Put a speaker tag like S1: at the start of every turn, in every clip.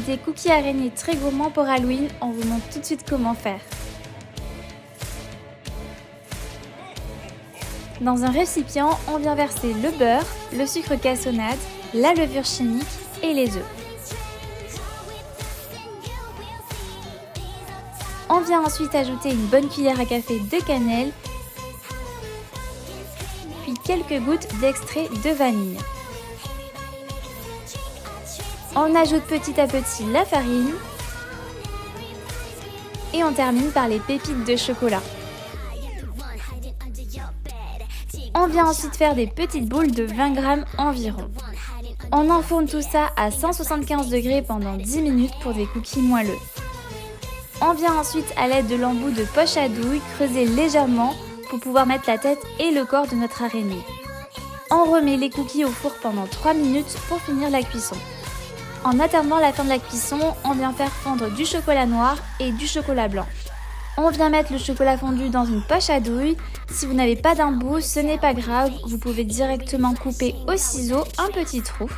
S1: Des cookies araignées très gourmands pour Halloween, on vous montre tout de suite comment faire. Dans un récipient, on vient verser le beurre, le sucre cassonade, la levure chimique et les œufs. On vient ensuite ajouter une bonne cuillère à café de cannelle, puis quelques gouttes d'extrait de vanille. On ajoute petit à petit la farine et on termine par les pépites de chocolat. On vient ensuite faire des petites boules de 20 g environ. On enfourne tout ça à 175 degrés pendant 10 minutes pour des cookies moelleux. On vient ensuite à l'aide de l'embout de poche à douille creuser légèrement pour pouvoir mettre la tête et le corps de notre araignée. On remet les cookies au four pendant 3 minutes pour finir la cuisson. En attendant la fin de la cuisson, on vient faire fondre du chocolat noir et du chocolat blanc. On vient mettre le chocolat fondu dans une poche à douille. Si vous n'avez pas d'embout, ce n'est pas grave, vous pouvez directement couper au ciseau un petit trou.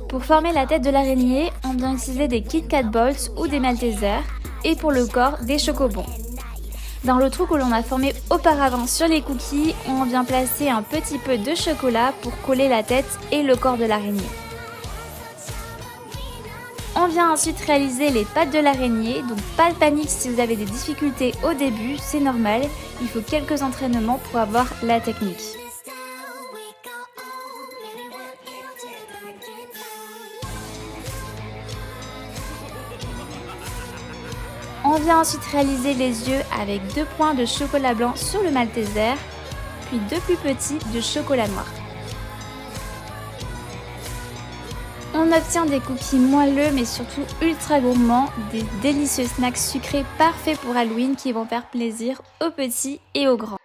S1: Pour former la tête de l'araignée, on vient utiliser des Kit Kat Balls ou des Maltesers et pour le corps, des chocobons. Dans le trou que l'on a formé auparavant sur les cookies, on vient placer un petit peu de chocolat pour coller la tête et le corps de l'araignée. On vient ensuite réaliser les pattes de l'araignée, donc pas de panique si vous avez des difficultés au début, c'est normal, il faut quelques entraînements pour avoir la technique. On vient ensuite réaliser les yeux avec 2 points de chocolat blanc sur le Malteser, puis 2 plus petits de chocolat noir. On obtient des cookies moelleux mais surtout ultra gourmands, des délicieux snacks sucrés parfaits pour Halloween qui vont faire plaisir aux petits et aux grands.